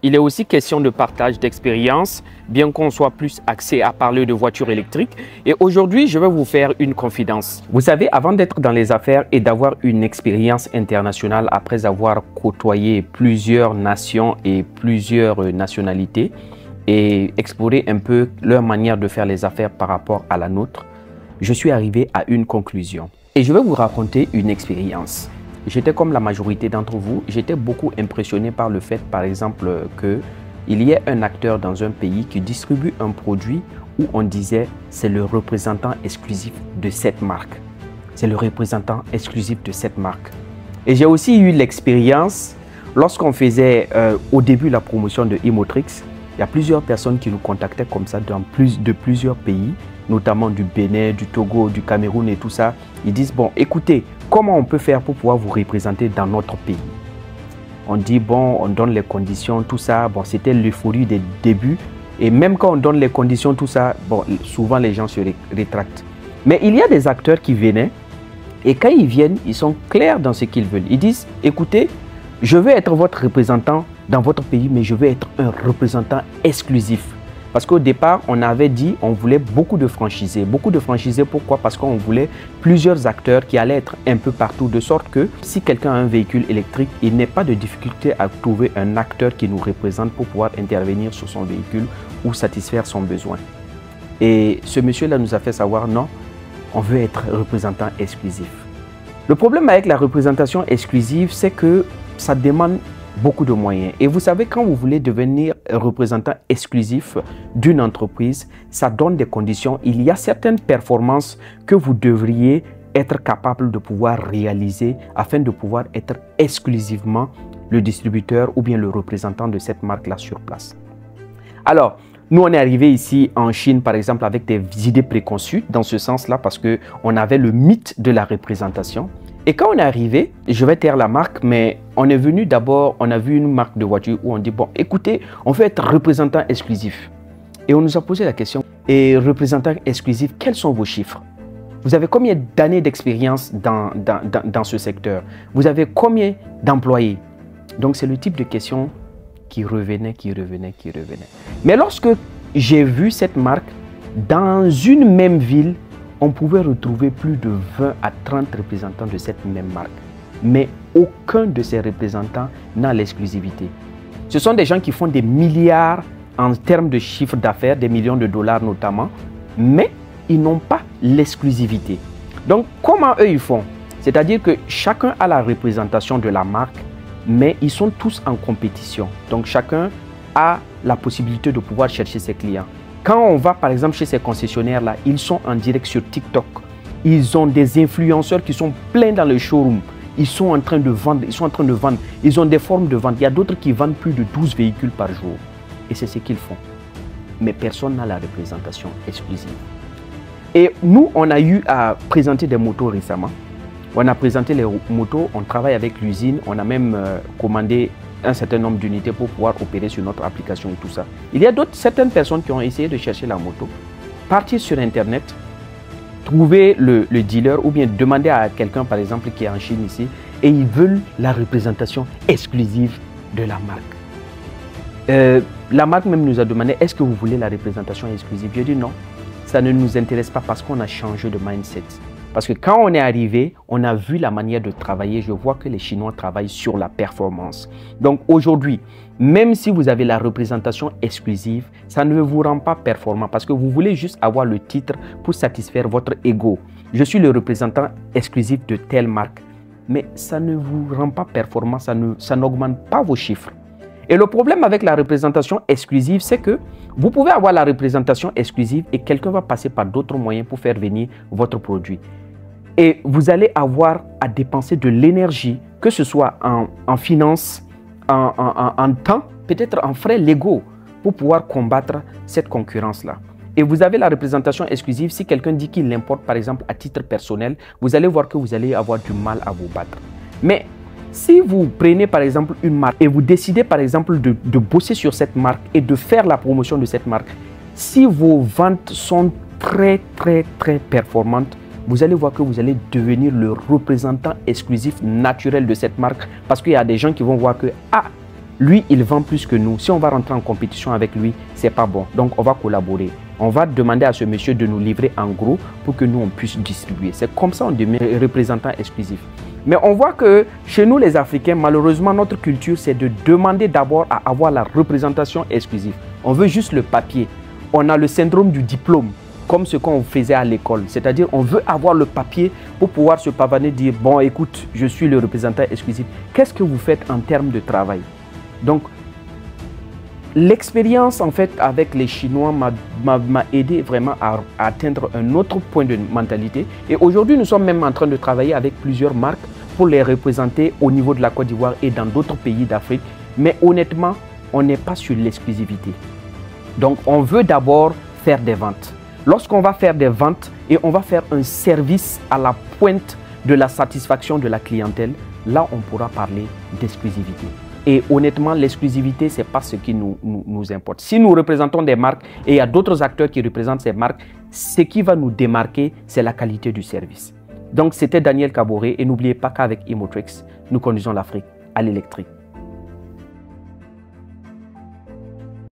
il est aussi question de partage d'expérience, bien qu'on soit plus axé à parler de voitures électriques. Et aujourd'hui, je vais vous faire une confidence. Vous savez, avant d'être dans les affaires et d'avoir une expérience internationale, après avoir côtoyé plusieurs nations et plusieurs nationalités, et explorer un peu leur manière de faire les affaires par rapport à la nôtre, je suis arrivé à une conclusion. Et je vais vous raconter une expérience. J'étais comme la majorité d'entre vous, j'étais beaucoup impressionné par le fait, par exemple, qu'il y ait un acteur dans un pays qui distribue un produit où on disait c'est le représentant exclusif de cette marque. C'est le représentant exclusif de cette marque. Et j'ai aussi eu l'expérience, lorsqu'on faisait au début la promotion de Imotrix, il y a plusieurs personnes qui nous contactaient comme ça de plusieurs pays, notamment du Bénin, du Togo, du Cameroun et tout ça. Ils disent, bon, écoutez, comment on peut faire pour pouvoir vous représenter dans notre pays? On dit, bon, on donne les conditions, tout ça. Bon, c'était l'euphorie des débuts. Et même quand on donne les conditions, tout ça, bon, souvent les gens se rétractent. Mais il y a des acteurs qui venaient et quand ils viennent, ils sont clairs dans ce qu'ils veulent. Ils disent, écoutez, je veux être votre représentant dans votre pays, mais je veux être un représentant exclusif. Parce qu'au départ, on avait dit on voulait beaucoup de franchisés. Beaucoup de franchisés, pourquoi? Parce qu'on voulait plusieurs acteurs qui allaient être un peu partout, de sorte que si quelqu'un a un véhicule électrique, il n'ait pas de difficulté à trouver un acteur qui nous représente pour pouvoir intervenir sur son véhicule ou satisfaire son besoin. Et ce monsieur-là nous a fait savoir non, on veut être représentant exclusif. Le problème avec la représentation exclusive, c'est que ça demande beaucoup de moyens. Et vous savez, quand vous voulez devenir représentant exclusif d'une entreprise, ça donne des conditions. Il y a certaines performances que vous devriez être capable de pouvoir réaliser afin de pouvoir être exclusivement le distributeur ou bien le représentant de cette marque-là sur place. Alors, nous, on est arrivé ici en Chine, par exemple, avec des idées préconçues dans ce sens-là parce qu'on avait le mythe de la représentation. Et quand on est arrivé, je vais taire la marque, mais on est venu d'abord, on a vu une marque de voiture où on dit, bon, écoutez, on veut être représentant exclusif. Et on nous a posé la question, et représentant exclusif, quels sont vos chiffres? Vous avez combien d'années d'expérience dans ce secteur? Vous avez combien d'employés? Donc, c'est le type de questions qui revenait. Mais lorsque j'ai vu cette marque dans une même ville, on pouvait retrouver plus de 20 à 30 représentants de cette même marque. Mais aucun de ces représentants n'a l'exclusivité. Ce sont des gens qui font des milliards en termes de chiffre d'affaires, des millions de dollars notamment, mais ils n'ont pas l'exclusivité. Donc, comment eux ils font? C'est-à-dire que chacun a la représentation de la marque, mais ils sont tous en compétition. Donc, chacun a la possibilité de pouvoir chercher ses clients. Quand on va par exemple chez ces concessionnaires-là, ils sont en direct sur TikTok. Ils ont des influenceurs qui sont pleins dans le showroom. Ils sont en train de vendre, Ils ont des formes de vente. Il y a d'autres qui vendent plus de 12 véhicules par jour. Et c'est ce qu'ils font. Mais personne n'a la représentation exclusive. Et nous, on a eu à présenter des motos récemment. On a présenté les motos, on travaille avec l'usine. On a même commandé un certain nombre d'unités pour pouvoir opérer sur notre application et tout ça. Il y a certaines personnes qui ont essayé de chercher la moto, partir sur Internet, trouver le dealer ou bien demander à quelqu'un, par exemple, qui est en Chine ici, et ils veulent la représentation exclusive de la marque. La marque même nous a demandé, est-ce que vous voulez la représentation exclusive? J'ai dit non, ça ne nous intéresse pas parce qu'on a changé de mindset. Parce que quand on est arrivé, on a vu la manière de travailler. Je vois que les Chinois travaillent sur la performance. Donc aujourd'hui, même si vous avez la représentation exclusive, ça ne vous rend pas performant parce que vous voulez juste avoir le titre pour satisfaire votre ego. Je suis le représentant exclusif de telle marque. Mais ça ne vous rend pas performant, ça n'augmente pas vos chiffres. Et le problème avec la représentation exclusive, c'est que vous pouvez avoir la représentation exclusive et quelqu'un va passer par d'autres moyens pour faire venir votre produit. Et vous allez avoir à dépenser de l'énergie, que ce soit en finance, en temps, peut-être en frais légaux, pour pouvoir combattre cette concurrence-là. Et vous avez la représentation exclusive. Si quelqu'un dit qu'il l'importe, par exemple, à titre personnel, vous allez voir que vous allez avoir du mal à vous battre. Mais si vous prenez, par exemple, une marque et vous décidez, par exemple, de bosser sur cette marque et de faire la promotion de cette marque, si vos ventes sont très performantes, vous allez voir que vous allez devenir le représentant exclusif naturel de cette marque parce qu'il y a des gens qui vont voir que, ah, Lui, il vend plus que nous. Si on va rentrer en compétition avec lui, c'est pas bon. Donc, on va collaborer. On va demander à ce monsieur de nous livrer en gros pour que nous, on puisse distribuer. C'est comme ça qu'on devient représentant exclusif. Mais on voit que chez nous, les Africains, malheureusement, notre culture, c'est de demander d'abord à avoir la représentation exclusive. On veut juste le papier. On a le syndrome du diplôme, comme ce qu'on faisait à l'école. C'est-à-dire, on veut avoir le papier pour pouvoir se pavaner, dire, bon, écoute, je suis le représentant exclusif. Qu'est-ce que vous faites en termes de travail? Donc, l'expérience, en fait, avec les Chinois m'a aidé vraiment à atteindre un autre point de mentalité. Et aujourd'hui, nous sommes même en train de travailler avec plusieurs marques pour les représenter au niveau de la Côte d'Ivoire et dans d'autres pays d'Afrique. Mais honnêtement, on n'est pas sur l'exclusivité. Donc, on veut d'abord faire des ventes. Lorsqu'on va faire des ventes et on va faire un service à la pointe de la satisfaction de la clientèle, là, on pourra parler d'exclusivité. Et honnêtement, l'exclusivité, ce n'est pas ce qui nous importe. Si nous représentons des marques et il y a d'autres acteurs qui représentent ces marques, ce qui va nous démarquer, c'est la qualité du service. Donc, c'était Daniel Kaboré et n'oubliez pas qu'avec Imotrix, nous conduisons l'Afrique à l'électrique.